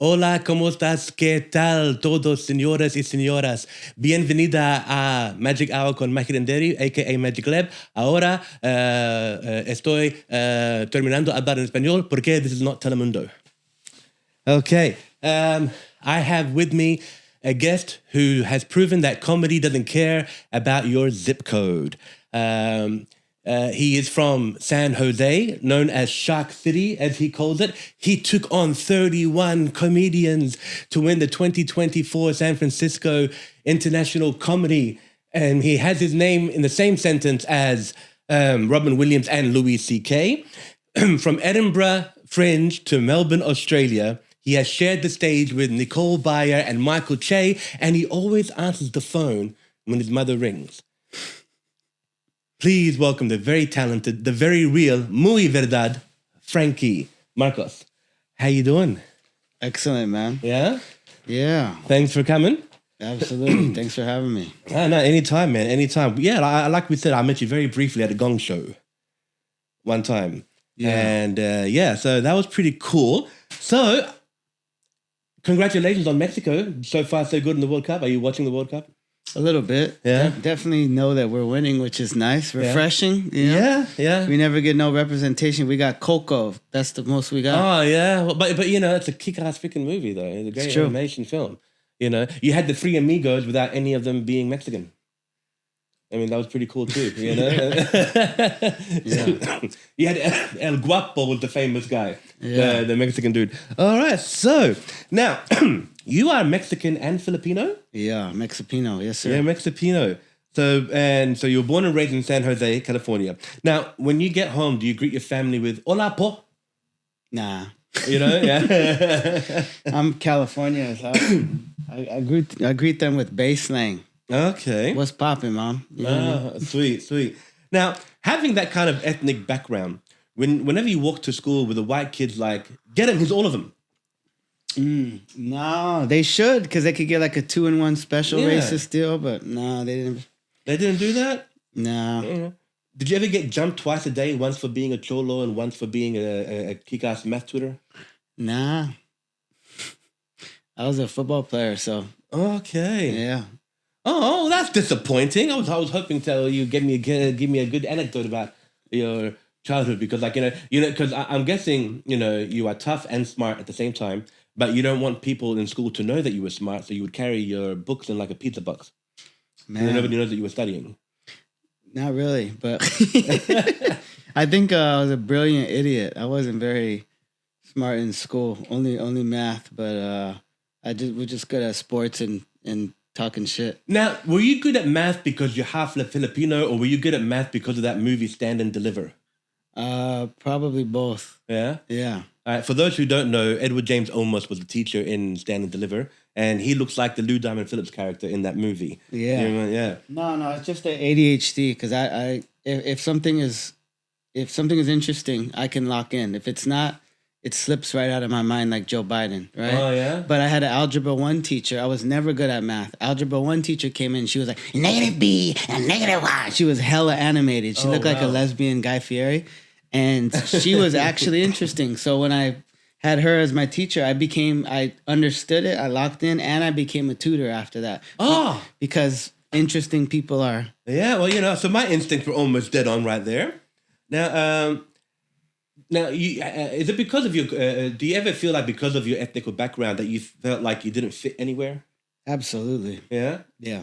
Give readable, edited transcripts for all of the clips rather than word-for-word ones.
Hola, ¿cómo estás? ¿Qué tal todos, señores y señoras? Bienvenida a Magic Hour con Magic Renderi, a.k.a. Magic Lab. Ahora estoy terminando de hablar en español porque this is not Telemundo. Okay, I have with me a guest who has proven that comedy doesn't care about your zip code. He is from San Jose, known as Shark City, as he calls it. He took on 31 comedians to win the 2024 San Francisco International Comedy. And he has his name in the same sentence as Robin Williams and Louis C.K. From Edinburgh Fringe to Melbourne, Australia, he has shared the stage with Nicole Byer and Michael Che, and he always answers the phone when his mother rings. Please welcome the very talented, the very real, muy verdad, Frankie Marcos. How you doing? Excellent, man. Yeah? Yeah. Thanks for coming. Absolutely. Thanks for having me. No, anytime, man, anytime. Yeah, like we said, I met you very briefly at a Gong Show one time. Yeah. And so that was pretty cool. So, congratulations on Mexico. So far, so good in the World Cup. Are you watching the World Cup? A little bit. Yeah. Definitely know that we're winning, which is nice. Refreshing. Yeah. You know? Yeah. We never get no representation. We got Coco. That's the most we got. Oh, yeah. Well, but you know, it's a kick-ass freaking movie, though. It's a great animation film. You know, you had the three amigos without any of them being Mexican. I mean, that was pretty cool, too, you know? Yeah. You had El Guapo was the famous guy, the Mexican dude. All right, so now... You are Mexican and Filipino? Yeah, Mexipino. Yes, sir. Yeah, Mexipino. So you were born and raised in San Jose, California. Now, when you get home, do you greet your family with "Hola, po"? Nah. You know, yeah. I'm California. So I greet them with Bay slang. Okay. What's poppin', Mom? You know Sweet. Now, having that kind of ethnic background, whenever you walk to school with the white kids, like, get him, he's all of them. No, they should, because they could get like a 2-in-1 special racist deal, but no, they didn't. They didn't do that? No. Yeah. Did you ever get jumped twice a day, once for being a cholo and once for being a kick-ass meth tutor? Nah. I was a football player, so. Okay. Yeah. Oh, that's disappointing. I was hoping you give me a good anecdote about your childhood, because because I'm guessing you are tough and smart at the same time. But you don't want people in school to know that you were smart, so you would carry your books in like a pizza box. Man. And nobody knows that you were studying. Not really, but I think I was a brilliant idiot. I wasn't very smart in school, only math, but we're just good at sports and talking shit. Now, were you good at math because you're half Filipino, or were you good at math because of that movie Stand and Deliver? Probably both. Yeah? Yeah. For those who don't know, Edward James Olmos was the teacher in Stand and Deliver, and he looks like the Lou Diamond Phillips character in that movie. Yeah. Yeah. No, it's just the ADHD, because if something is interesting, I can lock in. If it's not, it slips right out of my mind like Joe Biden, right? Oh, yeah? But I had an Algebra 1 teacher. I was never good at math. Algebra 1 teacher came in. She was like, negative B and negative Y. She was hella animated. She looked like a lesbian Guy Fieri. And she was actually interesting. So when I had her as my teacher, I understood it, I locked in, and I became a tutor after that. Oh. Because interesting people are. Yeah, well, so my instincts were almost dead on right there. Now, is it because of your, do you ever feel like because of your ethnic background that you felt like you didn't fit anywhere? Absolutely. Yeah? Yeah.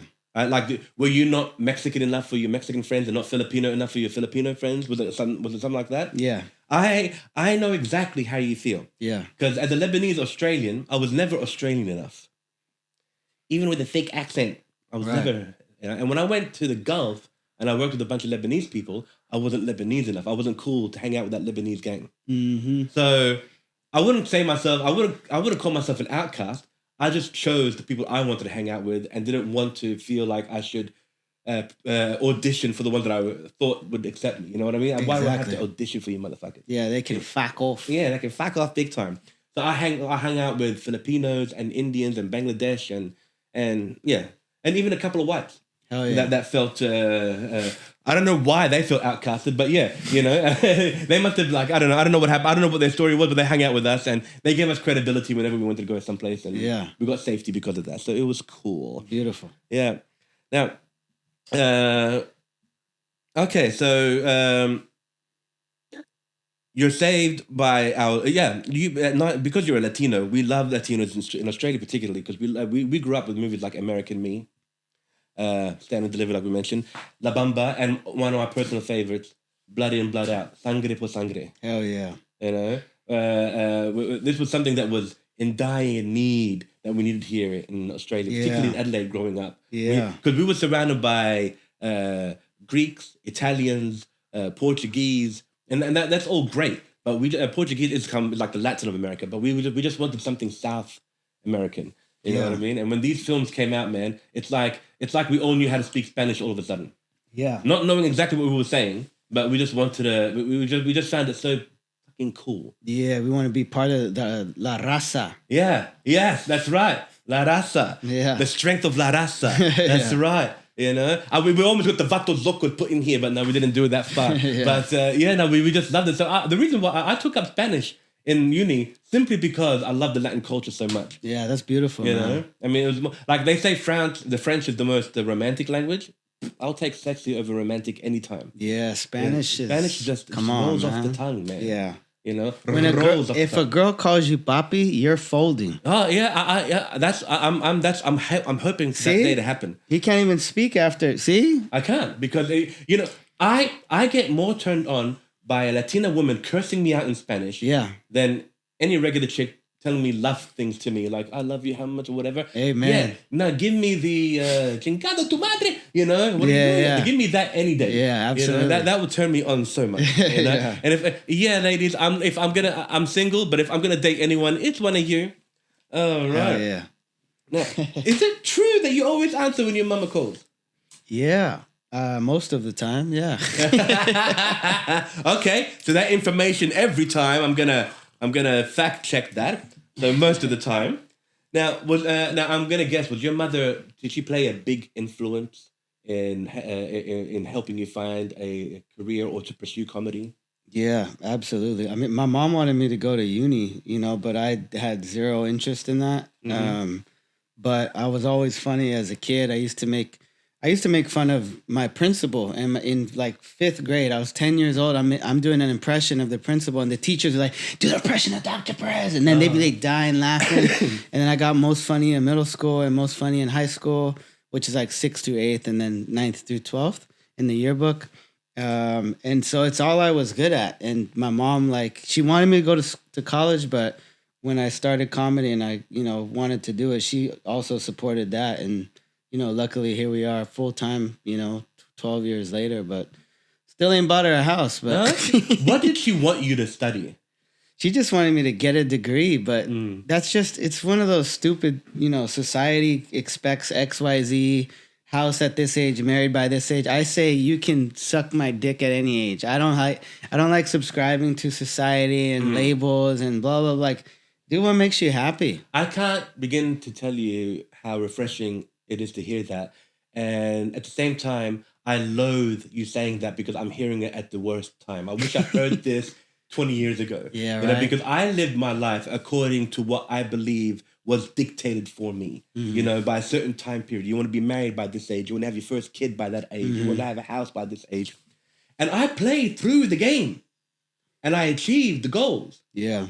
Were you not Mexican enough for your Mexican friends and not Filipino enough for your Filipino friends? Was it something like that? Yeah. I know exactly how you feel. Yeah. Because as a Lebanese Australian, I was never Australian enough. Even with a thick accent, I was never. And when I went to the Gulf and I worked with a bunch of Lebanese people, I wasn't Lebanese enough. I wasn't cool to hang out with that Lebanese gang. Mm-hmm. So I wouldn't say myself. I wouldn't call myself an outcast. I just chose the people I wanted to hang out with and didn't want to feel like I should audition for the ones that I thought would accept me. You know what I mean? Exactly. Why would I have to audition for you motherfuckers? Yeah, they can fuck off. Yeah, they can fuck off big time. So I hang out with Filipinos and Indians and Bangladesh and even a couple of whites. Hell yeah. That felt. I don't know why they felt outcasted, but yeah, they must have I don't know. I don't know what happened. I don't know what their story was, but they hung out with us and they gave us credibility whenever we wanted to go someplace, and we got safety because of that. So it was cool. Beautiful. Yeah. Now, okay, so you're saved by our because you're a Latino. We love Latinos in Australia particularly because we grew up with movies like American Me. Stand and Deliver, like we mentioned, La Bamba, and one of my personal favorites, Blood In, Blood Out, Sangre por Sangre. Hell yeah. This was something that was in dire need that we needed here in Australia, particularly in Adelaide growing up. Yeah. Because we were surrounded by Greeks, Italians, Portuguese, and that's all great. But Portuguese is like the Latin of America, but we just wanted something South American. You know what I mean? And when these films came out, man, it's like we all knew how to speak Spanish all of a sudden. Yeah. Not knowing exactly what we were saying, but we just wanted to. We just found it so fucking cool. Yeah, we want to be part of the La Raza. Yeah. Yes, that's right. La Raza. Yeah. The strength of La Raza. That's right. We almost got the Vatos Locos put in here, but no, we didn't do it that far. But we just loved it. So the reason why I took up Spanish in uni simply because I love the Latin culture so much. Yeah, that's beautiful. You know, I mean, it was more, like they say the French is the most romantic language. I'll take sexy over romantic anytime. Yeah, Spanish just rolls off the tongue, man. Yeah. If a girl calls you papi, you're folding. Oh yeah, I'm hoping for that day to happen. He can't even speak after. See, I can't because I get more turned on by a Latina woman cursing me out in Spanish than any regular chick telling me love things to me, like I love you, how much, or whatever. Hey, man. Yeah. No, give me the chingado tu madre, what are you doing? Give me that any day. Yeah, absolutely. That would turn me on so much. And ladies, I'm single, but if I'm gonna date anyone, it's one of you. Oh, right. Yeah. Now, is it true that you always answer when your mama calls? Yeah. Most of the time, yeah. Okay, so that information every time I'm gonna fact check that. So most of the time. Now I'm gonna guess, was your mother, did she play a big influence in helping you find a career or to pursue comedy? Yeah, absolutely. I mean, my mom wanted me to go to uni, but I had zero interest in that. Mm-hmm. But I was always funny as a kid. I used to make fun of my principal, and in like 5th grade, I was 10 years old. I'm doing an impression of the principal, and the teachers were like, "Do the impression of Dr. Perez," and then they'd be like dying laughing. And then I got most funny in middle school and most funny in high school, which is like 6th through 8th, and then 9th through 12th in the yearbook. And so it's all I was good at. And my mom, she wanted me to go to college, but when I started comedy and I, wanted to do it, she also supported that. And luckily here we are full time, 12 years later, but still ain't bought her a house. But what did she want you to study? She just wanted me to get a degree, but that's just, it's one of those stupid, society expects XYZ, house at this age, married by this age. I say you can suck my dick at any age. I don't like subscribing to society and labels and blah, blah, blah. Like, do what makes you happy. I can't begin to tell you how refreshing it is to hear that. And at the same time, I loathe you saying that because I'm hearing it at the worst time. I wish I heard this 20 years ago. Yeah, right. Because I lived my life according to what I believe was dictated for me, by a certain time period. You want to be married by this age. You want to have your first kid by that age. You want to have a house by this age. And I played through the game. And I achieved the goals. Yeah.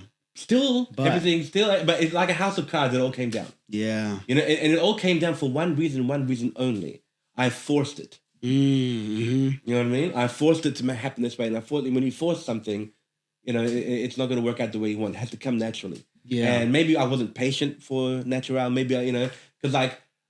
But it's like a house of cards. It all came down. Yeah. And it all came down for one reason only. I forced it. Mm-hmm. You know what I mean? I forced it to happen this way. And when you force something, it's not going to work out the way you want. It has to come naturally. Yeah. And maybe I wasn't patient for natural. Maybe because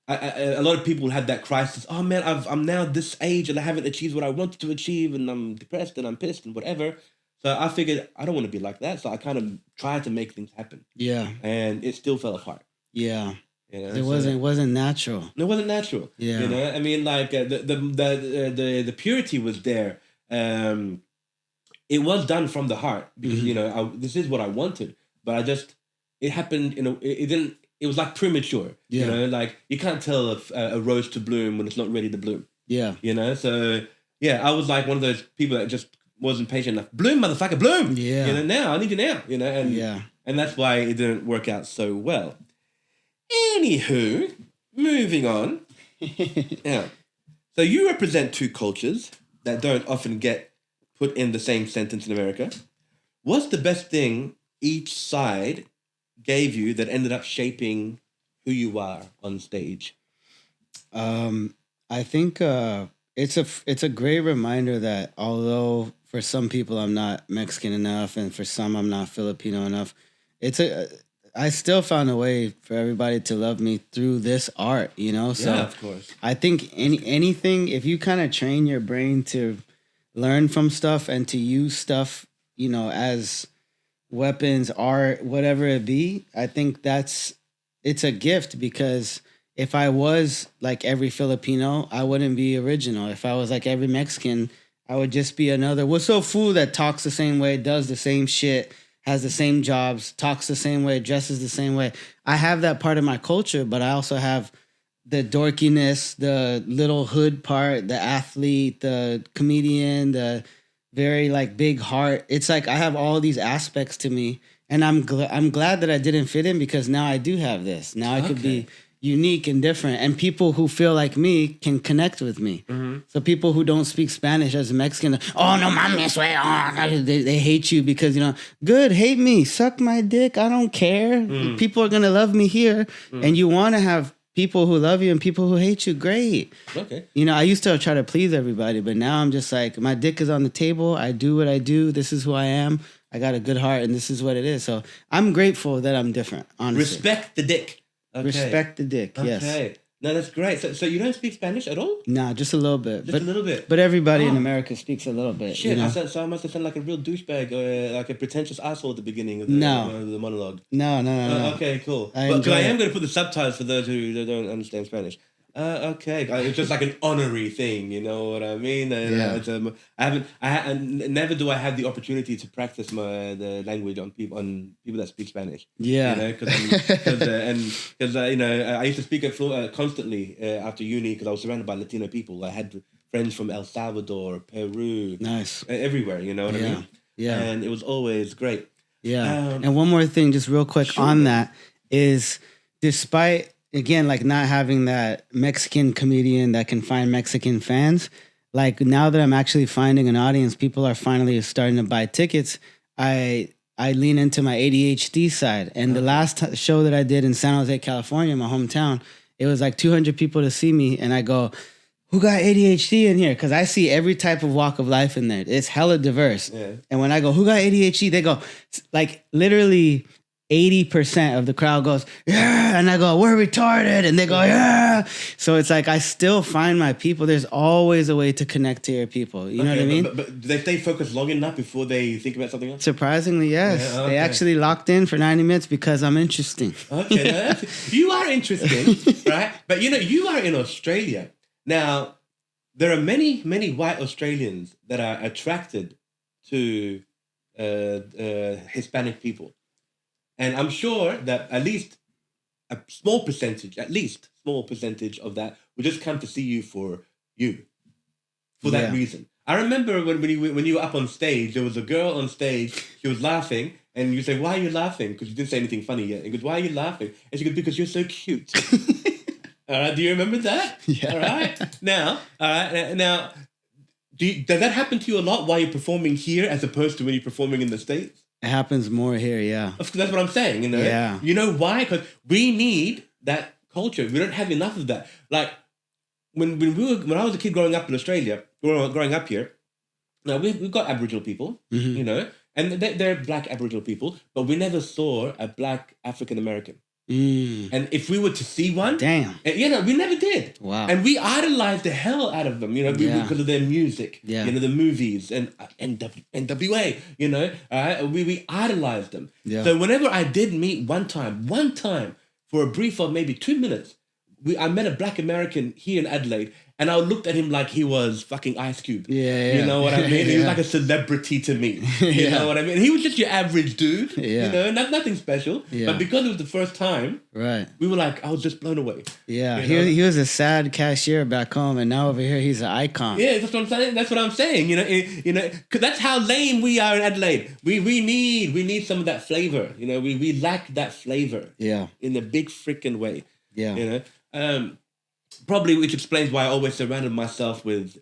a lot of people had that crisis. Oh man, I'm now this age and I haven't achieved what I wanted to achieve, and I'm depressed and I'm pissed and whatever. So I figured I don't want to be like that. So I kind of tried to make things happen. Yeah. And it still fell apart. Yeah. It wasn't natural. It wasn't natural. Yeah. I mean, like the purity was there. It was done from the heart because this is what I wanted, but it happened. It didn't it was like premature. Yeah. You know, like you can't tell if a rose to bloom when it's not ready to bloom. Yeah. You know, so yeah, I was like one of those people that just wasn't patient enough. Bloom, motherfucker, bloom. Yeah. You know, now I need you now. You know, and Yeah. and that's why it didn't work out so well. Anywho, moving on. Yeah. So you represent two cultures that don't often get put in the same sentence in America. What's the best thing each side gave you that ended up shaping who you are on stage? I think it's a great reminder that although for some people I'm not Mexican enough and for some I'm not Filipino enough, I still found a way for everybody to love me through this art, you know? So Yeah, of course. I think anything, if you kind of train your brain to learn from stuff and to use stuff, you know, as weapons, art, whatever it be, I think it's a gift, because if I was like every Filipino, I wouldn't be original. If I was like every Mexican, I would just be another what's so fool that talks the same way, does the same shit, has the same jobs, talks the same way, dresses the same way. I have that part of my culture, but I also have the dorkiness, the little hood part, the athlete, the comedian, the very like big heart. It's like I have all these aspects to me, and I'm glad that I didn't fit in, because now I do have this. Now I could be unique and different, and people who feel like me can connect with me. Mm-hmm. So people who don't speak Spanish as a Mexican, oh no mames, they hate you because, you know, good, hate me, suck my dick, I don't care. People are gonna love me here, and you want to have people who love you and people who hate you. Great. Okay. You know, I used to try to please everybody, but now I'm just like, my dick is on the table. I do what I do. This is who I am. I got a good heart, and this is what it is. So I'm grateful that I'm different, honestly. Respect the dick. Okay. Respect the dick, yes. Okay. No, that's great. So you don't speak Spanish at all? Nah, just a little bit. Just a little bit? But everybody in America speaks a little bit. Shit, you know? so I must have sounded like a real douchebag, or like a pretentious asshole at the beginning of the monologue. No. Okay, cool. I am going to put the subtitles for those who don't understand Spanish. Okay, it's just like an honorary thing, you know what I mean? Never do I have the opportunity to practice the language on people that speak Spanish. Yeah, you know, because you know, I used to speak it constantly after uni, because I was surrounded by Latino people. I had friends from El Salvador, Peru, nice, everywhere. You know what I mean? Yeah, and it was always great. Yeah, and one more thing, just real quick on that is, despite, again, like not having that Mexican comedian that can find Mexican fans, like now that I'm actually finding an audience, people are finally starting to buy tickets. I lean into my ADHD side. And the last show that I did in San Jose, California, my hometown, it was like 200 people to see me. And I go, who got ADHD in here? Because I see every type of walk of life in there. It's hella diverse. Yeah. And when I go, who got ADHD? They go, like literally 80% of the crowd goes, yeah. And I go, we're retarded. And they go, yeah. So it's like, I still find my people. There's always a way to connect to your people. You know what I mean? But do they stay focused long enough before they think about something else? Surprisingly, yes. Yeah, okay. They actually locked in for 90 minutes because I'm interesting. Okay. You are interesting, right? But you know, you are in Australia. Now, there are many, many white Australians that are attracted to Hispanic people. And I'm sure that at least a small percentage of that will just come to see you for that reason. I remember when you were up on stage, there was a girl on stage, she was laughing, and you say, why are you laughing? Because you didn't say anything funny yet. He goes, why are you laughing? And she goes, because you're so cute. All right, do you remember that? Yeah. All right. Now, does that happen to you a lot while you're performing here as opposed to when you're performing in the States? It happens more here, yeah. That's what I'm saying, you know? Yeah. You know why? Because we need that culture. We don't have enough of that. Like, when I was a kid growing up in Australia, growing up here, now we've got Aboriginal people, you know, and they're black Aboriginal people, but we never saw a black African American. And if we were to see one, you know, we never did. Wow. And we idolized the hell out of them, you know, because of their music, you know, the movies and NWA, you know, we idolized them. Yeah. So whenever I did meet one time for a brief of maybe 2 minutes, I met a black American here in Adelaide, and I looked at him like he was fucking Ice Cube. Yeah. You know what I mean? He was like a celebrity to me. You know what I mean? He was just your average dude. You know, nothing special. But because it was the first time, we were like, I was just blown away. Yeah, he was a sad cashier back home, and now over here he's an icon. Yeah, that's what I'm saying. That's what I'm saying. You know, because that's how lame we are in Adelaide. We need some of that flavor. You know, we lack that flavor. Yeah, in a big freaking way. Yeah, you know, probably which explains why I always surrounded myself with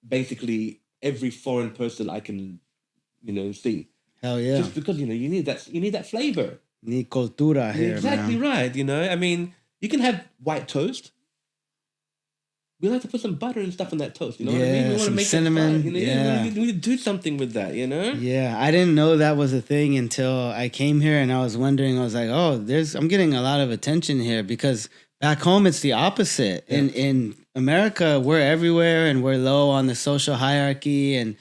basically every foreign person I can, see. Hell yeah, just because you need that flavor. Need cultura here, exactly man. Right. You know, I mean, you can have white toast. We like to put some butter and stuff on that toast. You know what I mean? We want to make cinnamon. We need to do something with that. You know? Yeah, I didn't know that was a thing until I came here, and I was wondering. I was like, oh, I'm getting a lot of attention here because back home it's the opposite. Yeah. In America, we're everywhere and we're low on the social hierarchy, and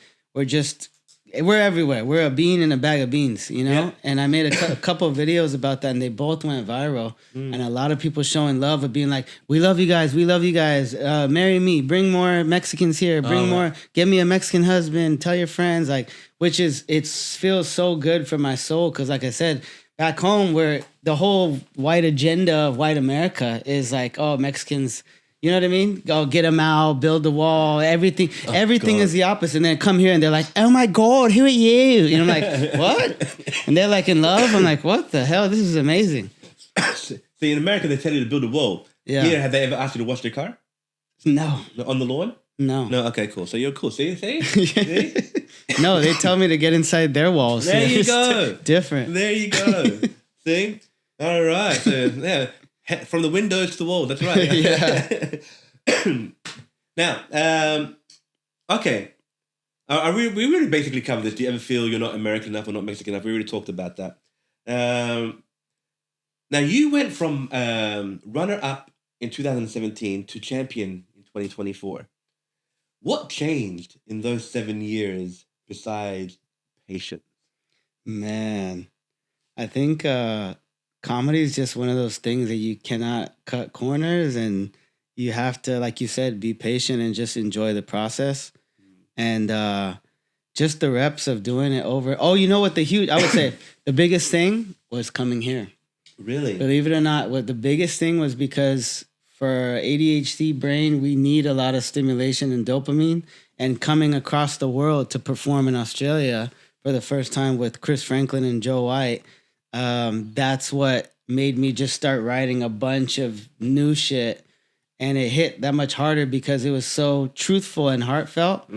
we're everywhere. We're a bean in a bag of beans, you know? Yeah. And I made a couple of videos about that, and they both went viral. And a lot of people showing love of being like, we love you guys. We love you guys. Marry me. Bring more Mexicans here. Bring more. Get me a Mexican husband. Tell your friends. Like, it feels so good for my soul because, like I said, back home where the whole white agenda of white America is like, oh, Mexicans... You know what I mean? Go get them out, build the wall, everything. Everything is the opposite. And then come here and they're like, oh my God, who are you? And I'm like, what? And they're like in love. I'm like, what the hell? This is amazing. See, in America, they tell you to build a wall. Yeah. Here, have they ever asked you to wash their car? No. On the lawn? No. No, okay, cool. So you're cool. See? No, they tell me to get inside their walls. There you go. Different. There you go. See? All right. So, yeah. From the windows to the wall. That's right. Yeah. Now, okay. We really basically covered this. Do you ever feel you're not American enough or not Mexican enough? We already talked about that. Now, you went from runner-up in 2017 to champion in 2024. What changed in those 7 years besides patience? Man, I think... comedy is just one of those things that you cannot cut corners, and you have to, like you said, be patient and just enjoy the process. And just the reps of doing it over. Oh, you know what? I would say the biggest thing was coming here. Really? Believe it or not, what the biggest thing was because for ADHD brain, we need a lot of stimulation and dopamine. And coming across the world to perform in Australia for the first time with Chris Franklin and Joe White, that's what made me just start writing a bunch of new shit, and it hit that much harder because it was so truthful and heartfelt,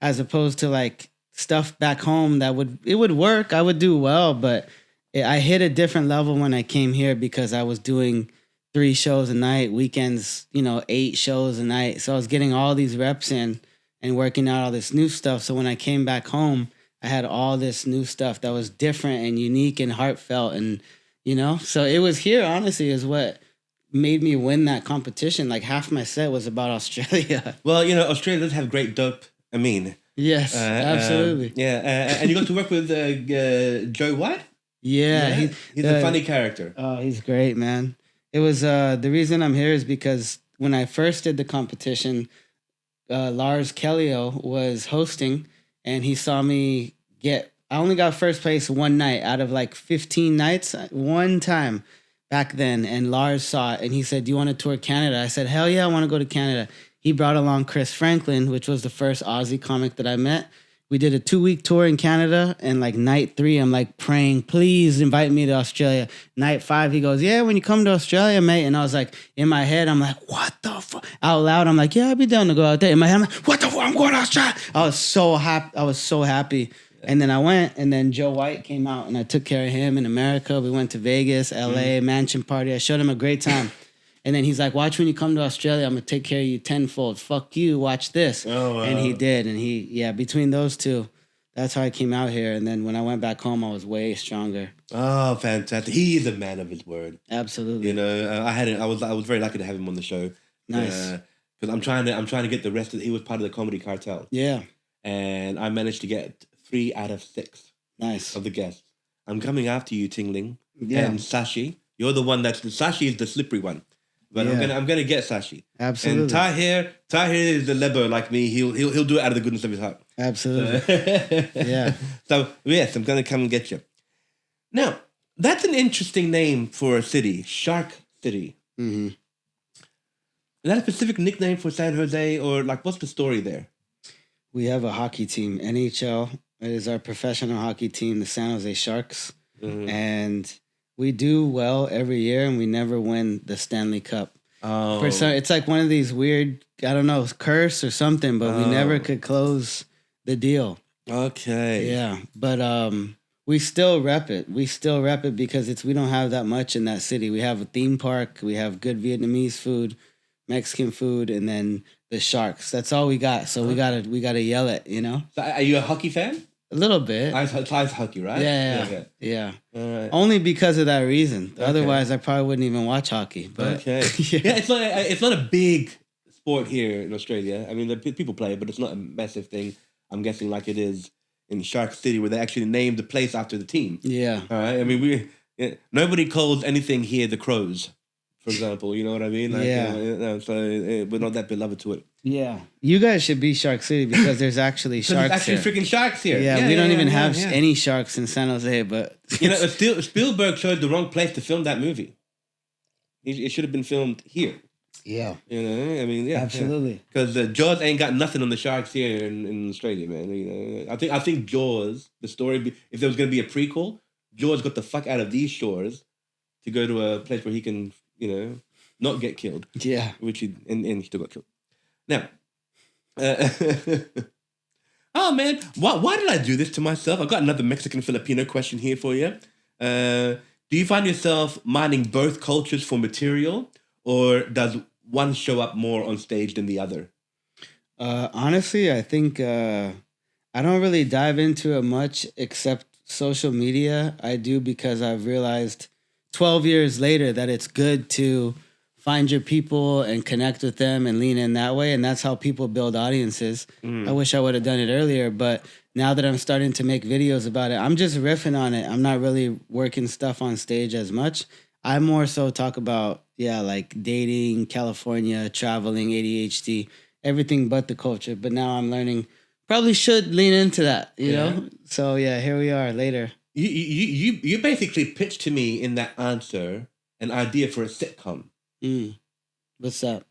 as opposed to like stuff back home that would work. I would do well, but I hit a different level when I came here because I was doing 3 shows a night, weekends, 8 shows a night. So I was getting all these reps in and working out all this new stuff. So when I came back home, I had all this new stuff that was different and unique and heartfelt, and so it was here, honestly, is what made me win that competition. Like half my set was about Australia. Well, Australia does have great dope. I mean, yes, absolutely. And you got to work with Joe White. Yeah, he's a funny character. Oh, he's great, man. It was the reason I'm here is because when I first did the competition, Lars Kellio was hosting. And he saw me I only got first place one night out of like 15 nights, one time back then. And Lars saw it and he said, do you want to tour Canada? I said, hell yeah, I want to go to Canada. He brought along Chris Franklin, which was the first Aussie comic that I met. We did a 2-week tour in Canada, and like night 3, I'm like praying, please invite me to Australia. Night 5, he goes, yeah, when you come to Australia, mate. And I was like, in my head, I'm like, what the fuck? Out loud, I'm like, yeah, I'd be down to go out there. In my head, I'm like, what the fuck? I'm going to Australia. I was so happy. And then I went, and then Joe White came out, and I took care of him in America. We went to Vegas, LA, mansion party. I showed him a great time. And then he's like, watch when you come to Australia, I'm going to take care of you tenfold. Fuck you, watch this. Oh, wow. And he did. And between those two, that's how I came out here. And then when I went back home, I was way stronger. Oh, fantastic. He is a man of his word. Absolutely. I was very lucky to have him on the show. Nice. Because I'm trying to get the rest of he was part of the comedy cartel. Yeah. And I managed to get 3 out of 6. Nice. Of the guests. I'm coming after you, Tingling. Yeah. And Sashi. You're the one Sashi is the slippery one. But I'm gonna get Sashi. Absolutely. And Tahir is the lebo like me. He'll do it out of the goodness of his heart. Absolutely. Yeah. So yes, I'm gonna come and get you. Now, that's an interesting name for a city, Shark City. Mm-hmm. Is that a specific nickname for San Jose, or like what's the story there? We have a hockey team, NHL. It is our professional hockey team, the San Jose Sharks. Mm-hmm. And we do well every year, and we never win the Stanley Cup. Oh. It's like one of these weird, I don't know, curse or something, but we never could close the deal. Okay. Yeah, but we still rep it. We still rep it because we don't have that much in that city. We have a theme park. We have good Vietnamese food, Mexican food, and then the Sharks. That's all we got. So we gotta yell it, you know. So are you a hockey fan? A little bit. Ice hockey, right? Yeah. All right. Only because of that reason. Okay. Otherwise, I probably wouldn't even watch hockey. But yeah, it's not a big sport here in Australia. I mean, the people play it, but it's not a massive thing. I'm guessing like it is in Shark City, where they actually named the place after the team. Yeah. All right. I mean, nobody calls anything here the Crows, for example. You know what I mean? Like, yeah. So we're not that beloved to it. Yeah. You guys should be Shark City because there's actually sharks. There's actually freaking sharks here. Yeah, we don't even have any sharks in San Jose, but Spielberg chose the wrong place to film that movie. It should have been filmed here. Yeah. You know, I mean, yeah. Absolutely. Because Jaws ain't got nothing on the sharks here in Australia, man. You know, I think Jaws, the story, if there was going to be a prequel, Jaws got the fuck out of these shores to go to a place where he can, you know, not get killed. Yeah. Which he still got killed. Now, oh man, why did I do this to myself? I've got another Mexican Filipino question here for you. Do you find yourself mining both cultures for material, or does one show up more on stage than the other? Honestly, I think I don't really dive into it much except social media. I do because I've realized 12 years later that it's good to find your people and connect with them and lean in that way. And that's how people build audiences. I wish I would have done it earlier, but now that I'm starting to make videos about it, I'm just riffing on it. I'm not really working stuff on stage as much. I more so talk about, like dating, California, traveling, ADHD, everything but the culture. But now I'm learning, probably should lean into that, you know? So here we are later. You basically pitched to me in that answer an idea for a sitcom. What's that?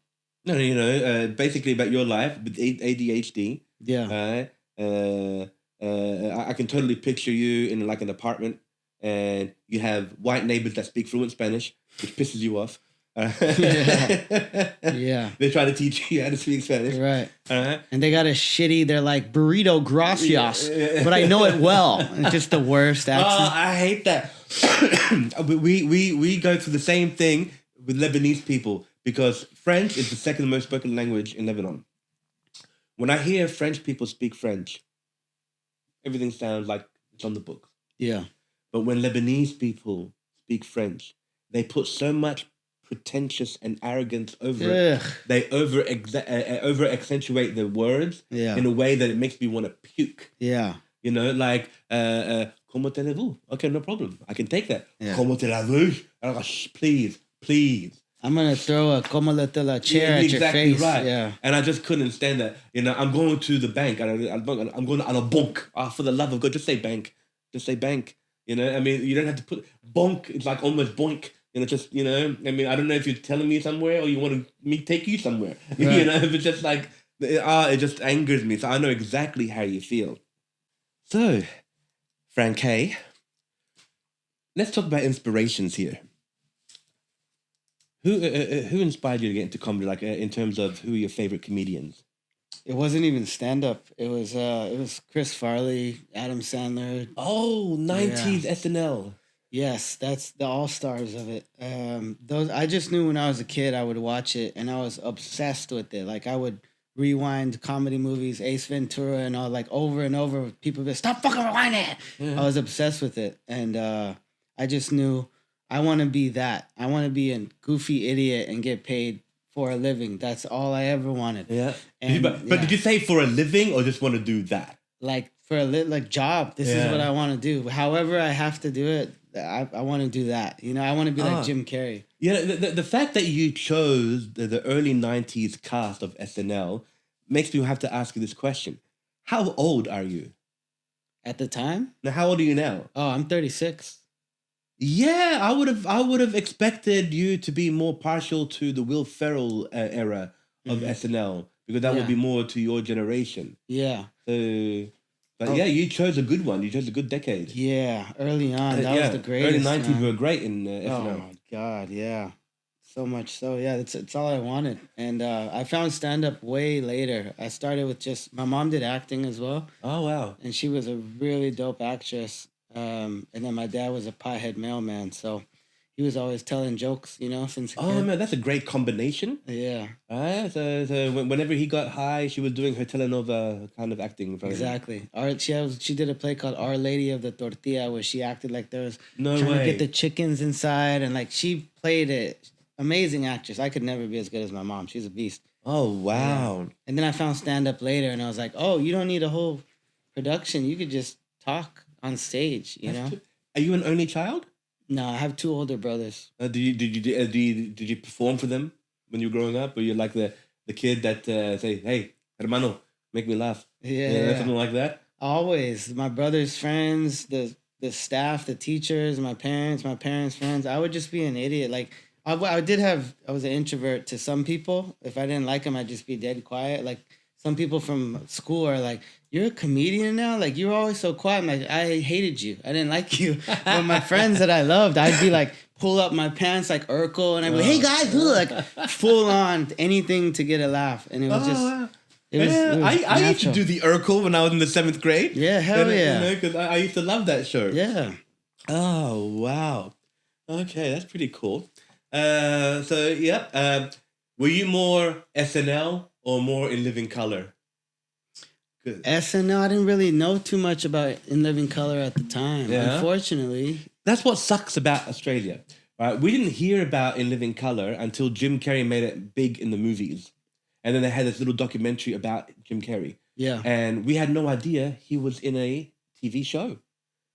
No, you know, basically about your life with ADHD. Yeah. I can totally picture you in like an apartment, and you have white neighbors that speak fluent Spanish, which pisses you off. Yeah. They try to teach you how to speak Spanish. Right. And they got they're like burrito gracias, but I know it well. It's just the worst accent. Oh, I hate that. we go through the same thing with Lebanese people because French is the second most spoken language in Lebanon. When I hear French people speak French, everything sounds like it's on the books. Yeah. But when Lebanese people speak French, they put so much pretentious and arrogance over it. They over accentuate the words in a way that it makes me want to puke. Yeah. You know, like, comment allez-vous? Okay, no problem. I can take that. Yeah. Comment allez-vous? Please. I'm going to throw a como la chair at your face. Right. Yeah. And I just couldn't stand that. You know, I'm going to the bank. I'm going to a bonk. Oh, for the love of God, just say bank. Just say bank. You know, I mean, you don't have to put bonk. It's like almost boink. You know, just, you know, I mean, I don't know if you're telling me somewhere or you want me to take you somewhere. Right. You know, if it's just like, it just angers me. So I know exactly how you feel. So, Frankie, let's talk about inspirations here. Who inspired you to get into comedy? Like in terms of who are your favorite comedians? It wasn't even stand up. It was Chris Farley, Adam Sandler. Oh, 90s SNL. Yes, that's the all-stars of it. Those I just knew when I was a kid I would watch it and I was obsessed with it. Like I would rewind comedy movies, Ace Ventura and all, like over and over. People would be, stop fucking rewinding it. Yeah. I was obsessed with it. And I just knew I want to be that. I want to be a goofy idiot and get paid for a living. That's all I ever wanted. Yeah. And, but did you say for a living or just want to do that? Like for a job. This is what I want to do. However I have to do it, I want to do that. You know, I want to be like Jim Carrey. Yeah, the fact that you chose the early 90s cast of SNL makes me have to ask you this question. How old are you? At the time? Now, how old are you now? Oh, I'm 36. Yeah, I would have expected you to be more partial to the Will Ferrell era of SNL because that would be more to your generation. Yeah. But yeah, you chose a good one. You chose a good decade. Yeah, early on. That was the greatest. Early 90s were great in SNL. Oh, my God, yeah. So much so. Yeah, it's all I wanted. And I found stand-up way later. I started with my mom did acting as well. Oh, wow. And she was a really dope actress. And then my dad was a pothead mailman. So he was always telling jokes, you know, since man, that's a great combination. Yeah. So whenever he got high, she was doing her telenovela kind of acting. Exactly. She did a play called Our Lady of the Tortilla where she acted like there was trying to get the chickens inside, and like she played it. Amazing actress. I could never be as good as my mom. She's a beast. Oh, wow. Yeah. And then I found stand-up later, and I was like, oh, you don't need a whole production. You could just talk on stage, you know? Are you an only child? No, I have 2 older brothers. Did you perform for them when you were growing up? Or you like the kid that say, hey, hermano, make me laugh? Yeah. Something like that? Always. My brother's friends, the staff, the teachers, my parents' friends. I would just be an idiot. Like, I was an introvert to some people. If I didn't like them, I'd just be dead quiet. Like, some people from school are like, you're a comedian now? Like, you're always so quiet. I'm like, I hated you. I didn't like you. But my friends that I loved, I'd be like, pull up my pants like Urkel. And I'd be like, hey, guys, look. Like, full on anything to get a laugh. And it was just... Wow. It was I used to do the Urkel when I was in the 7th grade. Yeah, hell yeah. You know, because I used to love that show. Yeah. Oh, wow. Okay, that's pretty cool. Were you more SNL or more In Living Color? Good. SNL, I didn't really know too much about In Living Color at the time, unfortunately. That's what sucks about Australia. Right? We didn't hear about In Living Color until Jim Carrey made it big in the movies. And then they had this little documentary about Jim Carrey. Yeah. And we had no idea he was in a TV show.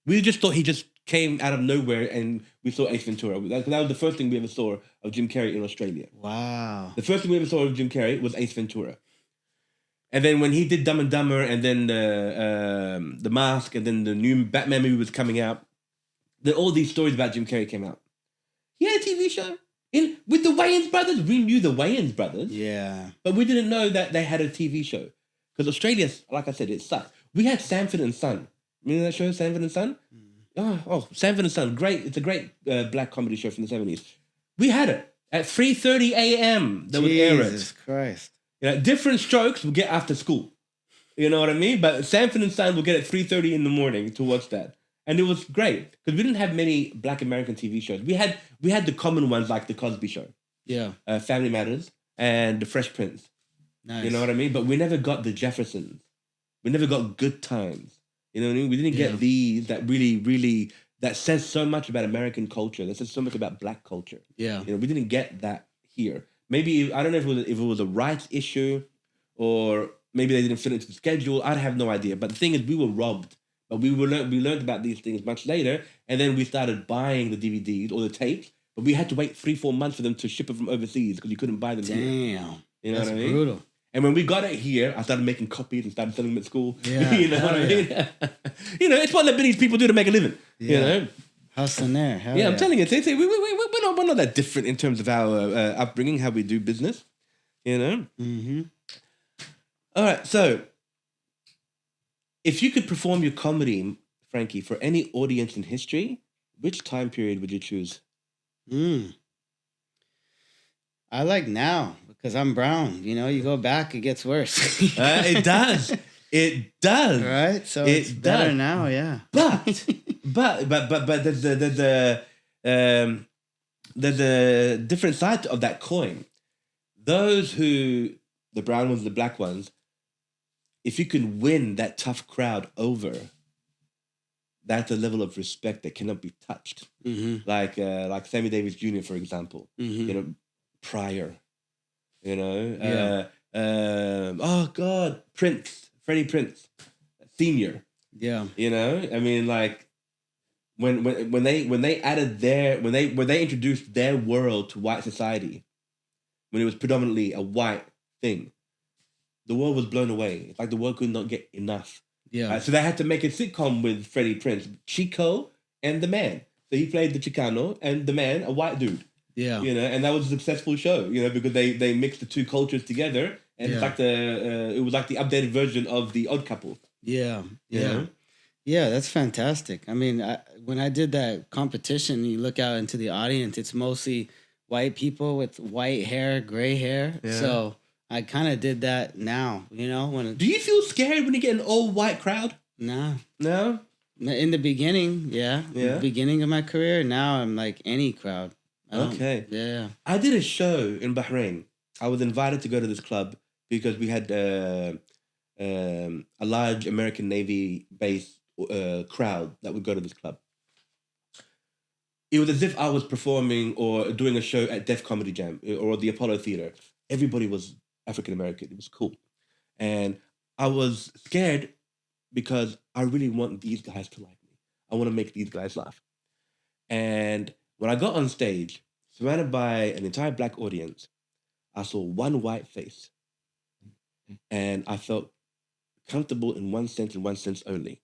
We just thought he just came out of nowhere and we saw Ace Ventura. That was the first thing we ever saw of Jim Carrey in Australia. Wow. The first thing we ever saw of Jim Carrey was Ace Ventura. And then when he did Dumb and Dumber and then the Mask and then the new Batman movie was coming out, then all these stories about Jim Carrey came out. He had a TV show with the Wayans brothers. We knew the Wayans brothers. Yeah. But we didn't know that they had a TV show. Because Australia, like I said, it sucks. We had Sanford and Son. Remember that show, Sanford and Son? Oh, Sanford and Son. Great. It's a great black comedy show from the 70s. We had it at 3:30 a.m. That would air it. Jesus Christ. You know, different strokes will get after school. You know what I mean? But Sanford and Son will get at 3:30 in the morning to watch that. And it was great because we didn't have many black American TV shows. We had the common ones like The Cosby Show. Yeah. Family Matters and The Fresh Prince. Nice. You know what I mean? But we never got The Jeffersons. We never got Good Times. You know what I mean? We didn't get these that really, that says so much about American culture. That says so much about black culture. Yeah. You know, we didn't get that here. Maybe, I don't know if it was a rights issue or maybe they didn't fit into the schedule. I have no idea. But the thing is, we were robbed. But we learned about these things much later. And then we started buying the DVDs or the tapes. But we had to wait 3-4 months for them to ship it from overseas because you couldn't buy them here. Damn. You know That's what I mean? Brutal. And when we got it here, I started making copies and started selling them at school. Yeah, you know what I mean? You know, it's what Lebanese people do to make a living. Yeah. You know? Hustling there. Hell I'm telling you, we're not that different in terms of our upbringing, how we do business. You know? Mm-hmm. All right, so if you could perform your comedy, Frankie, for any audience in history, which time period would you choose? I like now because I'm brown. You know, you go back, it gets worse. It does. It does. Right? So it's better now, yeah. But there's a different side of that coin. Those who, the brown ones, the black ones, if you can win that tough crowd over, that's a level of respect that cannot be touched. Mm-hmm. Like Sammy Davis Jr., for example. Mm-hmm. You know, Pryor. You know, oh God, Freddie Prinze, Senior. Yeah. You know, I mean, like when they added when they introduced their world to white society, when it was predominantly a white thing, the world was blown away. It's like the world could not get enough. Yeah. So they had to make a sitcom with Freddie Prinze, Chico and the man. So he played the Chicano and the man, a white dude. Yeah. And that was a successful show, because they mixed the two cultures together, and it's like it was like the updated version of The Odd Couple. Yeah. Yeah. Yeah, that's fantastic. I mean, when I did that competition, you look out into the audience, it's mostly white people with white hair, gray hair. Yeah. So I kind of did that now, Do you feel scared when you get an all white crowd? Nah. No? In the beginning, yeah. In the beginning of my career, now I'm like any crowd. Okay. Yeah. I did a show in Bahrain. I was invited to go to this club because we had a large American Navy base crowd that would go to this club. It was as if I was performing or doing a show at Def Comedy Jam or the Apollo Theater. Everybody was African American. It was cool. And I was scared because I really want these guys to like me. I want to make these guys laugh. And when I got on stage, surrounded by an entire black audience, I saw one white face. And I felt comfortable in one sense only.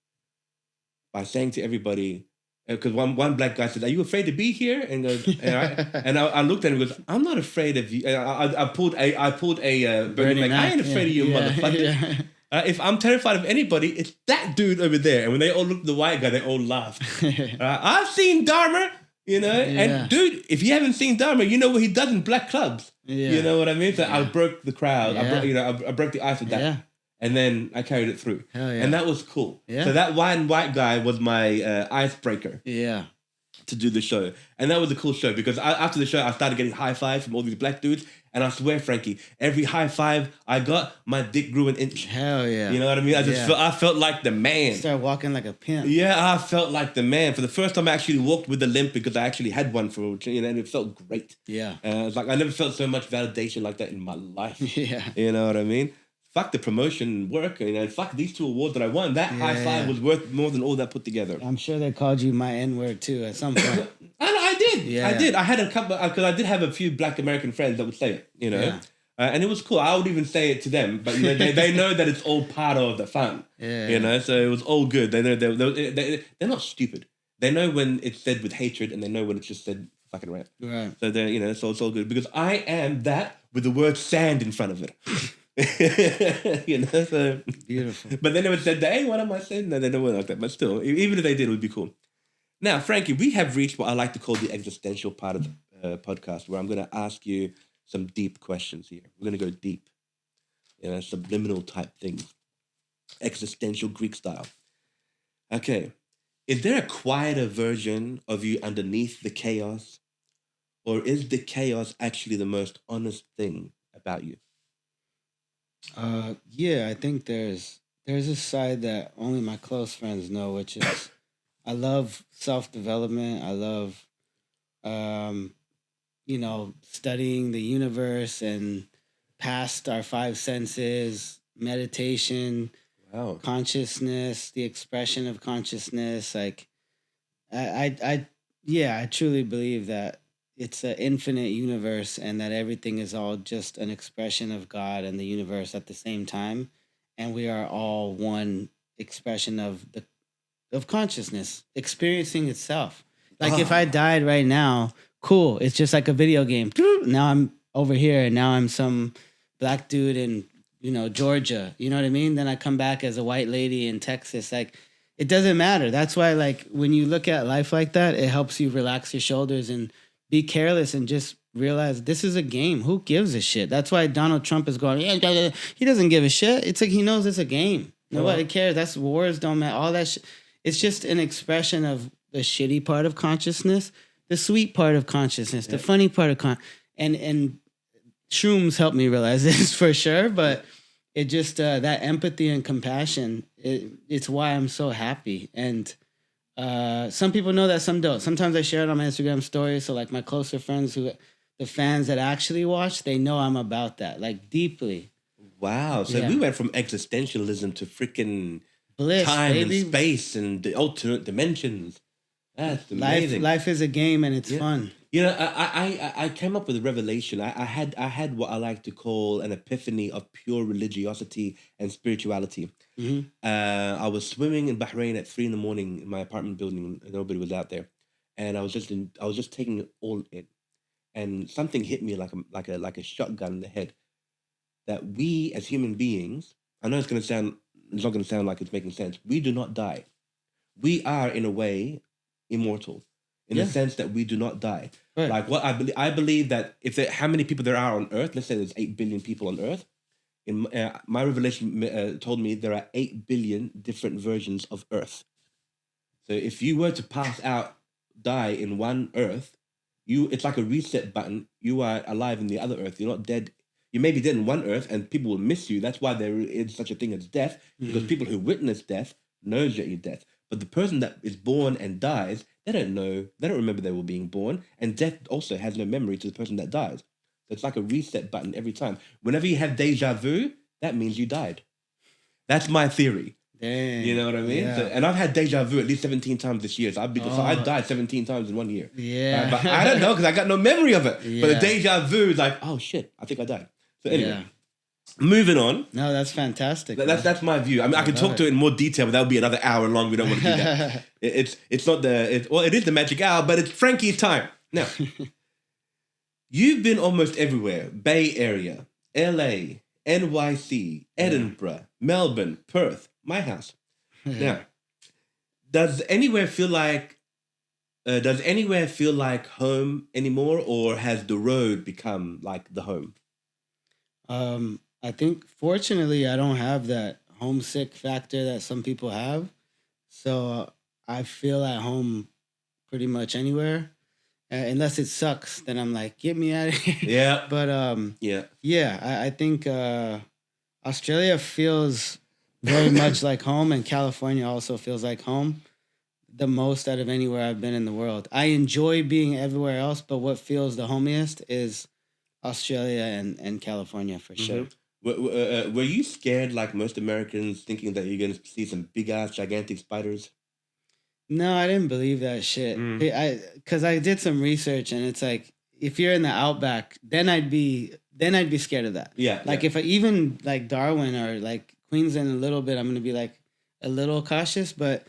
By saying to everybody, because one black guy said, "Are you afraid to be here?" And goes, and I looked at him and goes, "I'm not afraid of you." I pulled a Bernie Mac. I ain't afraid of you, motherfucker. If I'm terrified of anybody, it's that dude over there. And when they all looked at the white guy, they all laughed. I've seen Dharma, and dude, if you haven't seen Dharma, you know what he does in black clubs. Yeah. You know what I mean? So I broke the crowd. Yeah. I broke the ice with that. Yeah. And then I carried it through. Hell yeah. And that was cool. Yeah. So that one white guy was my icebreaker. Yeah. To do the show. And that was a cool show because after the show, I started getting high fives from all these black dudes. And I swear, Frankie, every high five I got, my dick grew an inch. Hell yeah. You know what I mean? I felt like the man. Start walking like a pimp. Yeah, I felt like the man. For the first time, I actually walked with a limp because I actually had one and it felt great. Yeah. It's like I never felt so much validation like that in my life. Yeah. You know what I mean? Fuck the promotion work, fuck these 2 awards that I won. That high five was worth more than all that put together. I'm sure they called you my N-word too at some point. I did. Yeah. I did. I had a couple, because I did have a few black American friends that would say it, Yeah. And it was cool. I would even say it to them, but they know that it's all part of the fun. Yeah. So it was all good. They know they're not stupid. They know when it's said with hatred, and they know when it's just said fucking rap. Right. So they're so it's all good because I am that with the word sand in front of it. So beautiful. But they never said that. Hey, what am I saying? No, they don't want like that. But still, even if they did, it would be cool. Now, Frankie, we have reached what I like to call the existential part of the podcast, where I'm going to ask you some deep questions here. We're going to go deep, subliminal type things, existential Greek style. Okay, is there a quieter version of you underneath the chaos, or is the chaos actually the most honest thing about you? Yeah, I think there's a side that only my close friends know, which is I love self-development. I love, studying the universe and past our 5 senses, meditation, consciousness, the expression of consciousness. Like, I truly believe that it's an infinite universe and that everything is all just an expression of God and the universe at the same time. And we are all one expression of consciousness experiencing itself. Like if I died right now, cool. It's just like a video game. Now I'm over here and now I'm some black dude in, Georgia. You know what I mean? Then I come back as a white lady in Texas. Like, it doesn't matter. That's why, like, when you look at life like that, it helps you relax your shoulders and be careless and just realize this is a game. Who gives a shit? That's why Donald Trump is going, he doesn't give a shit. It's like he knows it's a game. Nobody cares. That's wars don't matter. All that shit. It's just an expression of the shitty part of consciousness, the sweet part of consciousness, the funny part of and shrooms helped me realize this for sure. But it just that empathy and compassion. It's why I'm so happy. And some people know that, some don't. Sometimes I share it on my Instagram story. So like my closer friends, the fans that actually watch, they know I'm about that, like deeply. Wow. So we went from existentialism to freaking bliss, time baby. and space and the alternate dimensions. That's amazing. Life is a game and it's fun. You know, I came up with a revelation. I had what I like to call an epiphany of pure religiosity and spirituality. I was swimming in Bahrain at 3 a.m. in my apartment building. Nobody was out there, and I was just taking it all in, and something hit me like a shotgun in the head. That we as human beings, I know it's not going to sound like it's making sense. We do not die. We are in a way immortal, in the sense that we do not die. Right. Like what I believe that how many people there are on Earth, let's say there's 8 billion people on Earth. In my revelation told me there are 8 billion different versions of Earth. So if you were to pass out, die in one Earth, it's like a reset button. You are alive in the other Earth. You're not dead. You may be dead in one Earth, and people will miss you. That's why there is such a thing as death, because people who witness death knows that you're death. But the person that is born and dies, they don't know. They don't remember they were being born, and death also has no memory to the person that dies. So it's like a reset button every time. Whenever you have deja vu, that means you died. That's my theory. Dang. You know what I mean? Yeah. So, and I've had deja vu at least 17 times this year. So I died 17 times in 1 year. Yeah. But I don't know because I got no memory of it. Yeah. But the deja vu is like, oh shit, I think I died. So anyway, moving on. No, that's fantastic. That's my view. I mean, I can talk to it in more detail, but that would be another hour long. We don't want to do that. It's not it is the magic hour, but it's Frankie's time. Now, you've been almost everywhere. Bay Area, LA, NYC, Edinburgh, Melbourne, Perth, my house. Now, does anywhere feel like home anymore, or has the road become like the home? I think fortunately I don't have that homesick factor that some people have. So I feel at home pretty much anywhere. Unless it sucks, then I'm like, get me out of here. Yeah. But I think Australia feels very much like home, and California also feels like home. The most out of anywhere I've been in the world. I enjoy being everywhere else, but what feels the homiest is Australia and California for sure. Were you scared like most Americans, thinking that you're going to see some big ass gigantic spiders? No, I didn't believe that shit. Because I did some research, and it's like, if you're in the outback, then I'd be scared of that. Yeah. Like if I even like Darwin or like Queensland a little bit, I'm gonna be like a little cautious, but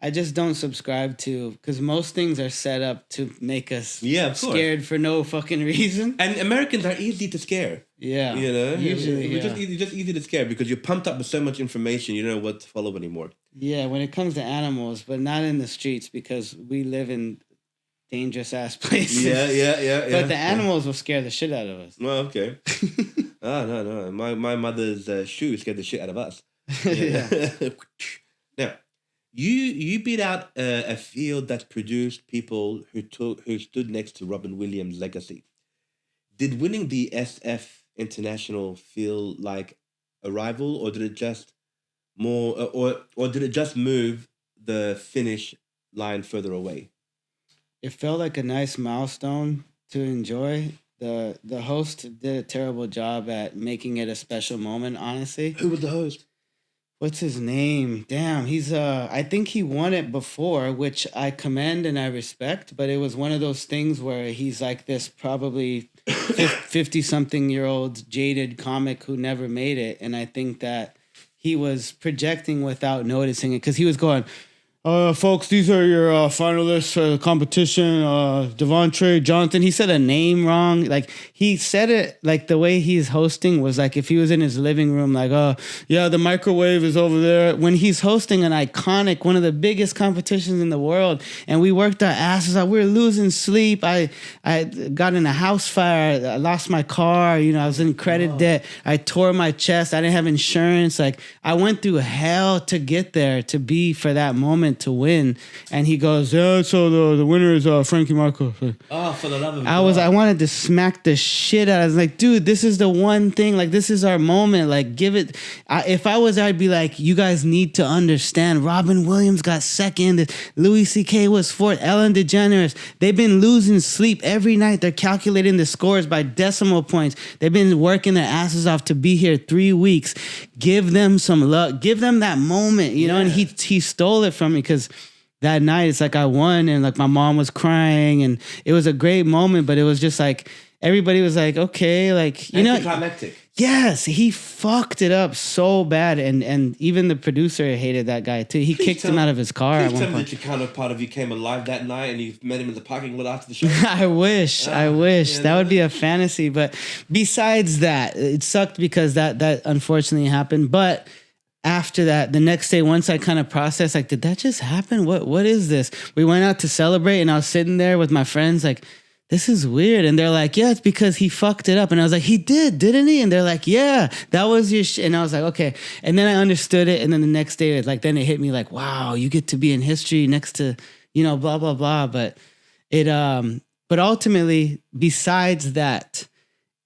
I just don't subscribe to, because most things are set up to make us scared for no fucking reason. And Americans are easy to scare. Yeah. You know? Usually, We're just easy to scare because you're pumped up with so much information, you don't know what to follow anymore. Yeah, when it comes to animals, but not in the streets because we live in dangerous ass places. Yeah. But the animals will scare the shit out of us. Well, okay. No. My mother's shoe scared the shit out of us. Yeah. Now, you beat out a field that's produced people who stood next to Robin Williams' legacy. Did winning the SF International feel like a rival, or did it just move the finish line further away? It felt like a nice milestone to enjoy. The host did a terrible job at making it a special moment, honestly. Who was the host? What's his name? Damn, he's I think he won it before, which I commend and I respect, but it was one of those things where he's like this probably 50-something-year-old jaded comic who never made it, and I think that he was projecting without noticing it, because he was going, folks, these are your finalists for the competition. Devontre Jonathan. He said a name wrong. Like, he said it like the way he's hosting was like if he was in his living room, like, yeah, the microwave is over there. When he's hosting an iconic, one of the biggest competitions in the world, and we worked our asses out. We were losing sleep. I got in a house fire. I lost my car. You know, I was in credit debt. I tore my chest. I didn't have insurance. Like, I went through hell to get there, to be for that moment, to win. And he goes, yeah, so the winner is Frankie Marcos. Oh, for the love of God. I wanted to smack the shit out. I was like, dude, this is the one thing. Like, this is our moment. Like, give it. If I was there, I'd be like, you guys need to understand. Robin Williams got second. Louis C.K. was fourth. Ellen DeGeneres. They've been losing sleep every night. They're calculating the scores by decimal points. They've been working their asses off to be here 3 weeks. Give them some luck. Give them that moment, you know? And he stole it from me, because that night, it's like I won, and like my mom was crying, and it was a great moment. But it was just like everybody was like, okay, like you know, anticlimactic. Yes, he fucked it up so bad, and even the producer hated that guy too. He kicked him out of his car. Please tell me that your counterpart of you came alive that night and you met him in the parking lot after the show. I wish that would be a fantasy. But besides that, it sucked because that unfortunately happened. But after that, the next day, once I kind of processed, like, did that just happen? What is this? We went out to celebrate, and I was sitting there with my friends, like, this is weird. And they're like, yeah, it's because he fucked it up. And I was like, he did, didn't he? And they're like, yeah, that was your shit. And I was like, okay. And then I understood it. And then the next day, it's like, then it hit me like, wow, you get to be in history next to, you know, blah, blah, blah. But but ultimately, besides that,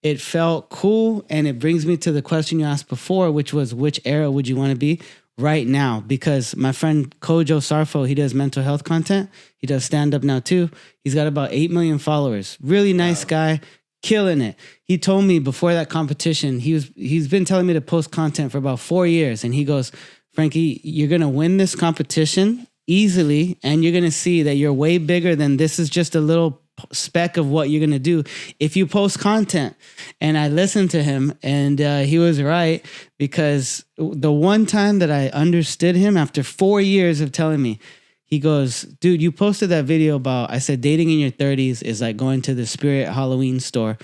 it felt cool. And it brings me to the question you asked before, which was, which era would you want to be? Right now, because my friend Kojo Sarfo, he does mental health content. He does stand-up now too. He's got about 8 million followers. Really nice guy, killing it. He told me before that competition, he's been telling me to post content for about 4 years. And he goes, Frankie, you're going to win this competition easily. And you're going to see that you're way bigger than this is just a little speck of what you're going to do if you post content. And I listened to him, and he was right, because the one time that I understood him after 4 years of telling me, he goes, dude, you posted that video about, I said, dating in your 30s is like going to the Spirit Halloween store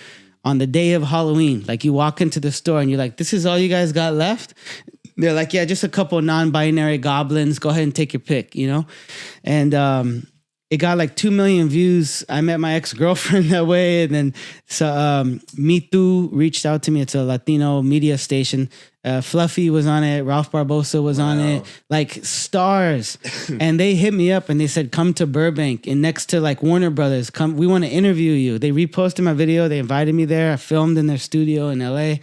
on the day of Halloween. Like you walk into the store and you're like, this is all you guys got left? They're like, yeah, just a couple non-binary goblins. Go ahead and take your pick, you know? And it got like 2 million views. I met my ex-girlfriend that way. And then Me Too reached out to me. It's a Latino media station. Fluffy was on it. Ralph Barbosa was on it. Like stars. And they hit me up and they said, come to Burbank and next to like Warner Brothers. Come, we want to interview you. They reposted my video. They invited me there. I filmed in their studio in LA.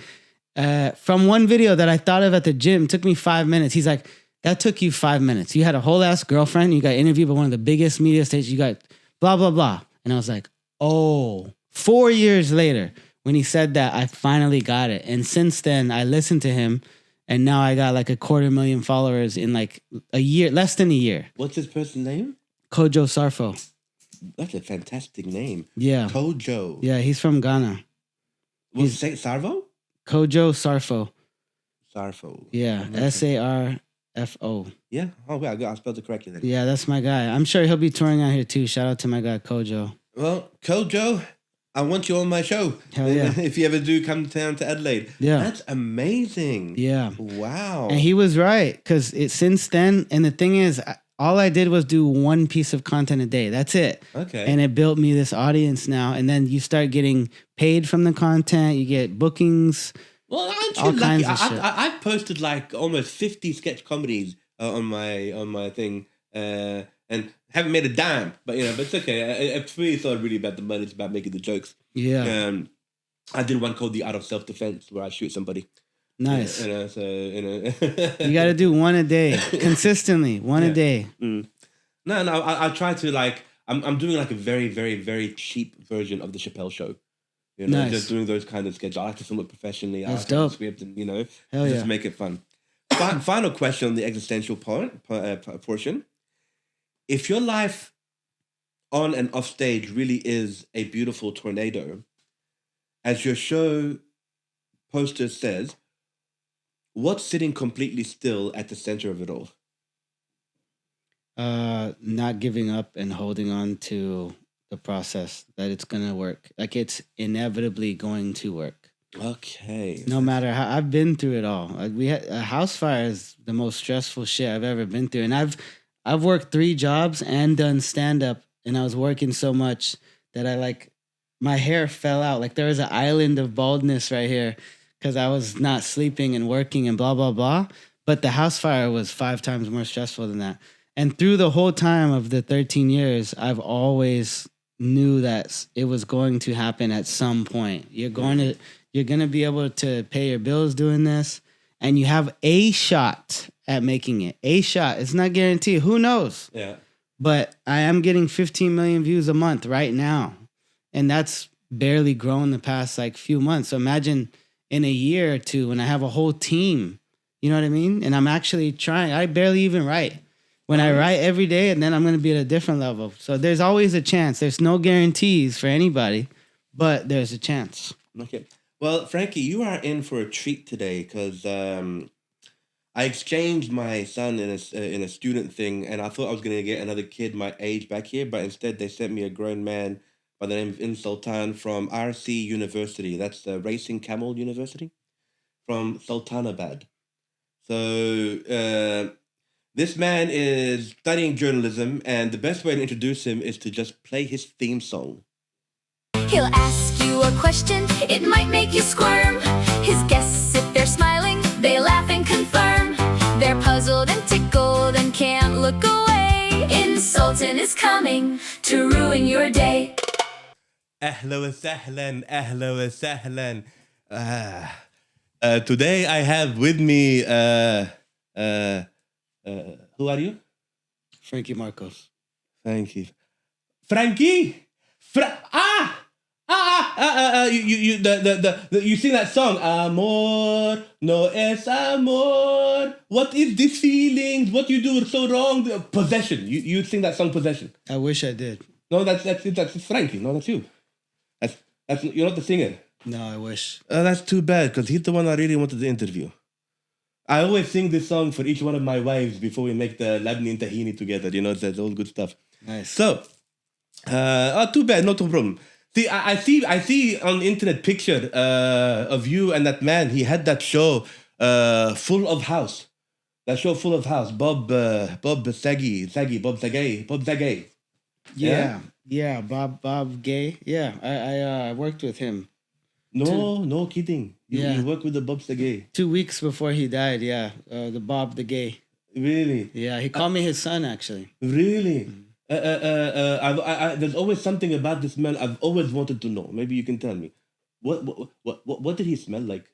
From one video that I thought of at the gym, took me 5 minutes. He's like, that took you 5 minutes. You had a whole ass girlfriend. You got interviewed by one of the biggest media stations. You got blah, blah, blah. And I was like, oh, 4 years later, when he said that, I finally got it. And since then, I listened to him. And now I got like 250,000 followers in like a year, less than a year. What's his person's name? Kojo Sarfo. That's a fantastic name. Yeah. Kojo. Yeah, he's from Ghana. What's it say? Sarvo? Kojo Sarfo. Sarfo. Yeah. Sarfo. Yeah. Oh, well, I spelled it correctly then. Yeah, that's my guy. I'm sure he'll be touring out here too. Shout out to my guy, Kojo. Well, Kojo, I want you on my show. Hell yeah. If you ever do come down to Adelaide. Yeah. That's amazing. Yeah. Wow. And he was right, because since then, and the thing is, all I did was do one piece of content a day. That's it. Okay. And it built me this audience now. And then you start getting paid from the content. You get bookings. Well, aren't you all lucky? kinds of shit. I've posted like almost 50 sketch comedies on my thing, and haven't made a dime. But but it's okay. It's not really about the money. It's about making the jokes. Yeah. I did one called The Art of Self-Defense, where I shoot somebody. Nice. You You got to do one a day, consistently, one a day. No, I try to like. I'm doing like a very, very, very cheap version of the Chappelle Show. Nice. Just doing those kind of sketches. I like to film it professionally. That's I like to dope. script and Hell just yeah. make it fun. Final question on the existential portion. If your life on and off stage really is a beautiful tornado, as your show poster says, what's sitting completely still at the center of it all? Not giving up and holding on to the process, that it's gonna work. Like it's inevitably going to work. Okay. No matter how, I've been through it all. Like we had a house fire is the most stressful shit I've ever been through, and I've worked 3 jobs and done stand up, and I was working so much that my hair fell out. Like there was an island of baldness right here because I was not sleeping and working and blah blah blah. But the house fire was 5 times more stressful than that. And through the whole time of the 13 years, I've always knew that it was going to happen at some point. You're going to be able to pay your bills doing this, and you have a shot at making it. A shot. It's not guaranteed. Who knows? Yeah. But I am getting 15 million views a month right now, and that's barely grown the past few months. So imagine in a year or 2 when I have a whole team. You know what I mean? And I'm actually trying. I barely even write. when I write every day, and then I'm gonna be at a different level. So there's always a chance. There's no guarantees for anybody, but there's a chance. Okay. Well, Frankie, you are in for a treat today because I exchanged my son in a student thing, and I thought I was going to get another kid my age back here, but instead they sent me a grown man by the name of In-Sultan from RC University. That's the Racing Camel University from Sultanabad. So this man is studying journalism, and the best way to introduce him is to just play his theme song. He'll ask you a question, it might make you squirm. His guests, if they're smiling, they laugh and confirm. They're puzzled and tickled and can't look away. In-Sultan is coming to ruin your day. Ahla wa sahlan, ahla wa sahlan. Today I have with me, who are you? Frankie Marcos. Frankie. Frankie! You sing that song, Amor, no es amor. What is this feeling? What you do so wrong? Possession. You sing that song, Possession. I wish I did. No, that's Frankie. No, that's you. That's you're not the singer. No, I wish. That's too bad because he's the one I really wanted to interview. I always sing this song for each one of my wives before we make the labni and tahini together. You know, that's all good stuff. Nice. So, too bad, not a problem. See, I see on the internet picture of you and that man. He had that show, Full of House. That show, Full of House. Bob Saget. Yeah, Bob Gay. Yeah, I worked with him. No kidding. You worked with the Bob Saget. 2 weeks before he died, yeah. The Bob the Gay. Really? Yeah, he called me his son, actually. Really? There's always something about this man I've always wanted to know. Maybe you can tell me. What did he smell like?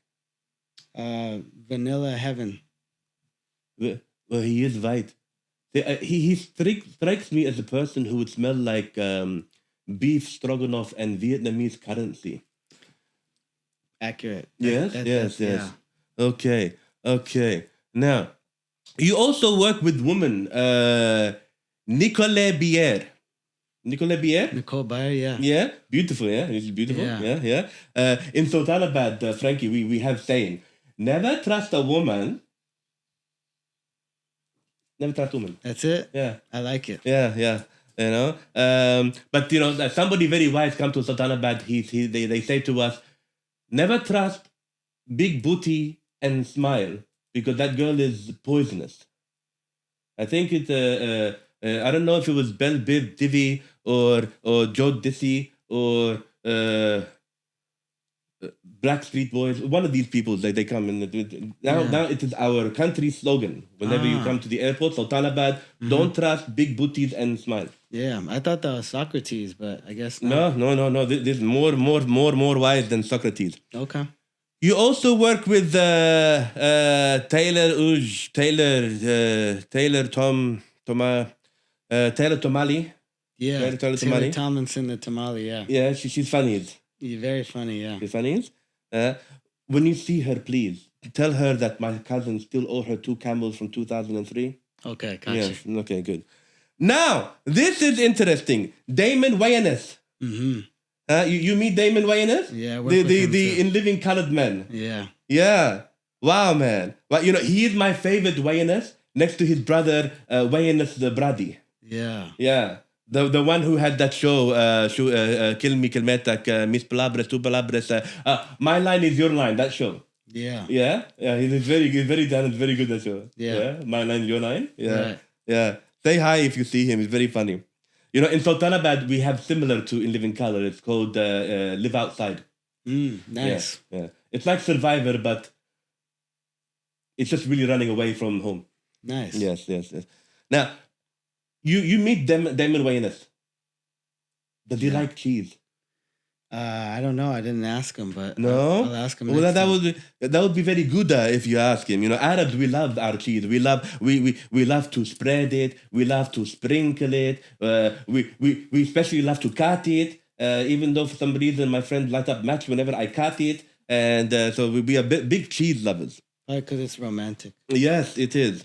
Vanilla heaven. Well, he is white. He strikes me as a person who would smell like beef stroganoff and Vietnamese currency. Accurate. Yes. Yeah. Okay. Now, you also work with women. Nicole Byer. Nicole Byer, yeah. Yeah, beautiful, yeah. It's beautiful, yeah. In Sultanabad, Frankie, we have saying, never trust a woman. Never trust a woman. That's it? Yeah. I like it. Yeah. You know, but you know, somebody very wise come to Sultanabad. They say to us, never trust big booty and smile because that girl is poisonous. I think it's I don't know if it was Belle Biv Divi or Joe Dissy or Black Street Boys. One of these people, like they come in. Now it is our country slogan. Whenever you come to the airport, Sultanabad, don't trust big booties and smile. Yeah, I thought that was Socrates, but I guess not. No. This is more wise than Socrates. Okay. You also work with Taylor Tomali. Yeah, Taylor Tomlinson, the tamale, yeah. Yeah, she's funny. You're very funny, yeah. She's funny. When you see her, please, tell her that my cousin still owe her 2 camels from 2003. Okay, gotcha. Yes, okay, good. Now, this is interesting. Damon Wayans. Mm-hmm. You meet Damon Wayans? Yeah, the In Living Colored Man. Yeah. Yeah. Wow, man. Well, you know, he is my favorite Wayans next to his brother Wayans the Brady. Yeah. Yeah. The one who had that show, Kill Me, Kilmetak, Mis Palabras, Tu Palabras. My Line is Your Line, that show. Yeah. Yeah? Yeah, he's very talented, very good at that show. Yeah. My Line, Your Line. Yeah. Right. Yeah. Say hi if you see him. It's very funny. You know, in Sultanabad, we have similar to In Living Color. It's called Live Outside. Nice. Yeah. It's like Survivor, but it's just really running away from home. Nice. Yes. Now, you meet Damon Wayans. Does he like cheese? I don't know. I didn't ask him, but no. I'll ask him. Well, that would be very good if you ask him. You know, Arabs, we love our cheese. We love to spread it. We love to sprinkle it. We especially love to cut it. Even though for some reason my friends light up match whenever I cut it, and so we are big cheese lovers. Because it's romantic. Yes, it is.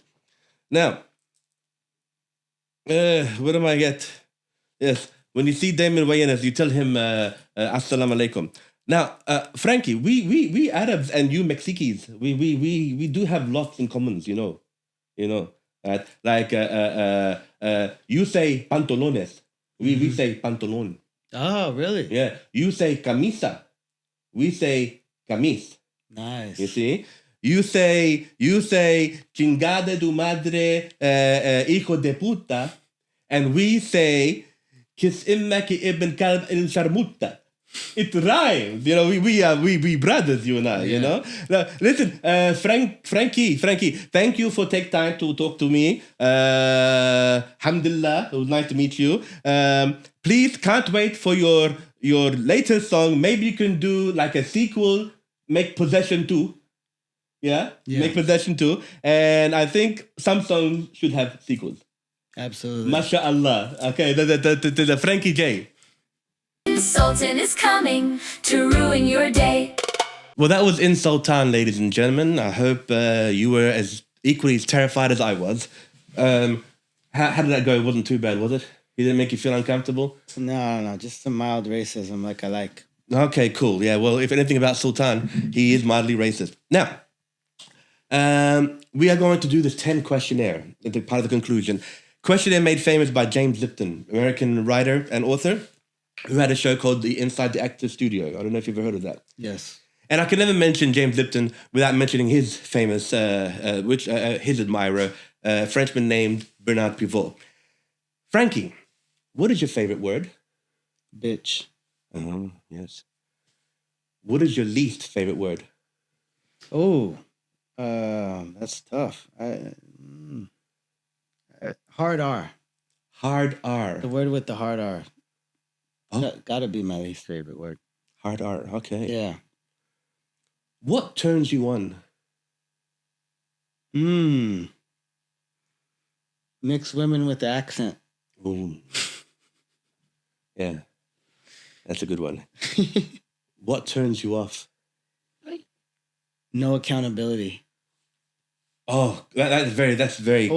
Now, What am I get? Yes. When you see Damon Wayans, you tell him Assalamu alaikum. Now, Frankie, we Arabs and you Mexicans, we do have lots in commons, right? Like you say pantalones, we say pantalon. Oh, really? Yeah, you say camisa, we say camis. Nice. You see, you say chingada tu madre, hijo de puta, and we say kis immak ibn kalb el sharmuta. It rhymes, we brothers, you and I, Now, listen, Frankie, thank you for taking time to talk to me. Alhamdulillah, it was nice to meet you. Please, can't wait for your latest song. Maybe you can do like a sequel, make Possession 2. Yeah? Make Possession 2. And I think some songs should have sequels. Absolutely. MashaAllah. Okay, the Frankie J. In-Sultan is coming to ruin your day. Well, that was In-Sultan, ladies and gentlemen. I hope you were as equally as terrified as I was. How did that go? It wasn't too bad, was it? He didn't make you feel uncomfortable? No, just some mild racism like I like. Okay, cool. Yeah, well, if anything about Sultan, he is mildly racist. Now, we are going to do this 10 questionnaire at the part of the conclusion. Questionnaire made famous by James Lipton, American writer and author, who had a show called the Inside the Actor Studio. I don't know if you've ever heard of that. Yes. And I can never mention James Lipton without mentioning his famous, his admirer, a Frenchman named Bernard Pivot. Frankie, what is your favorite word? Bitch. Yes. What is your least favorite word? Oh, that's tough. Hard R. Hard R. The word with the hard R. Oh. Gotta be my least favorite word. Hard R. Okay. Yeah. What turns you on? Mixed women with accent. Ooh. Yeah. That's a good one. What turns you off? No accountability. Oh, that's very. That's a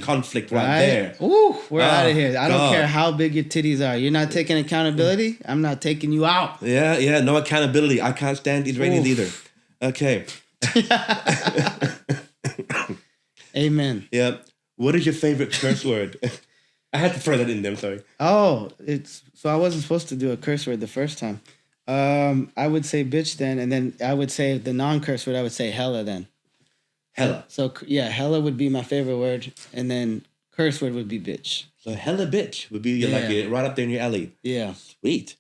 conflict right there. Ooh, we're out of here. I don't God. care how big your titties are. You're not taking accountability. I'm not taking you out. Yeah. No accountability. I can't stand Israelis either. Okay. Amen. Yeah. What is your favorite curse word? I had to throw that in there. I'm sorry. Oh, so I wasn't supposed to do a curse word the first time. I would say bitch then, and then I would say the non-curse word. I would say hella then. Hella. So yeah, hella would be my favorite word, and then curse word would be bitch. So hella bitch would be like right up there in your alley. Yeah. Sweet.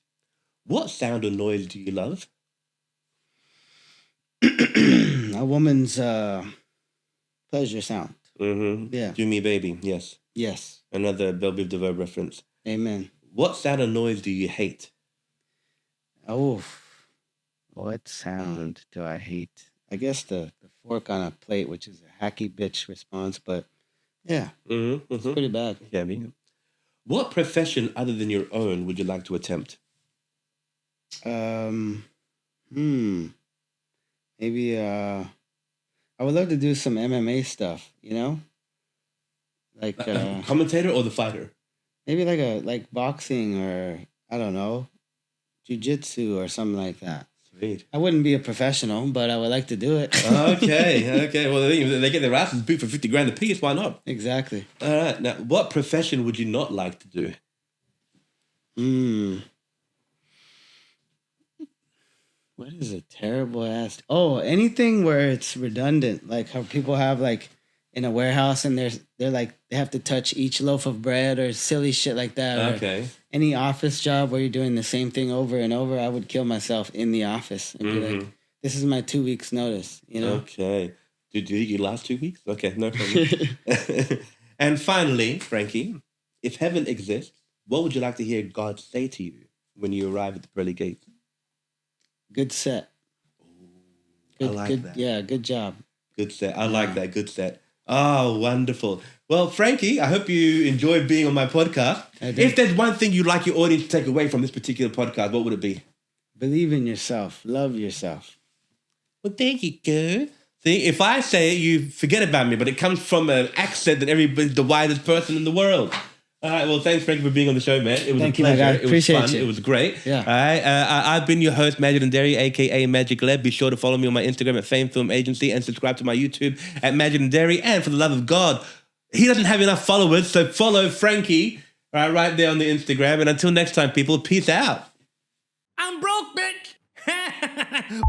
What sound or noise do you love? A woman's pleasure sound. Mm-hmm. Yeah. Do me, baby. Yes. Yes. Another Belle Biv DeVoe reference. Amen. What sound or noise do you hate? Oh, what sound do I hate? I guess the fork on a plate, which is a hacky bitch response, but yeah, it's pretty bad. Yeah, me. What profession other than your own would you like to attempt? Maybe I would love to do some MMA stuff, like Commentator or the fighter? maybe like boxing or I don't know, jiu-jitsu or something like that. Sweet. I wouldn't be a professional, but I would like to do it. Okay. Well, they get their asses beat for 50 grand a piece. Why not? Exactly. All right. Now, what profession would you not like to do? What is a terrible ass? Oh, anything where it's redundant, like how people have like in a warehouse and they're like they have to touch each loaf of bread or silly shit like that. Okay. Any office job where you're doing the same thing over and over, I would kill myself in the office and be like, "This is my 2 weeks notice." Okay. Did you last 2 weeks? Okay, no problem. And finally, Frankie, if heaven exists, what would you like to hear God say to you when you arrive at the pearly gates? Good set. I like that. Yeah, good job. Good set. I like that. Good set. Oh, wonderful. Well, Frankie, I hope you enjoyed being on my podcast. If there's one thing you'd like your audience to take away from this particular podcast, what would it be? Believe in yourself. Love yourself. Well, thank you, girl. See, if I say it, you forget about me, but it comes from an accent that everybody's the wisest person in the world. All right, well, thanks, Frankie, for being on the show, man. It was a pleasure. It was fun. It was great. Yeah. All right, I've been your host, Magic and Derry, a.k.a. Magic Leb. Be sure to follow me on my Instagram at Fame Film Agency and subscribe to my YouTube at Magic and Derry. And for the love of God, he doesn't have enough followers, so follow Frankie right there on the Instagram. And until next time, people, peace out. I'm broke, bitch.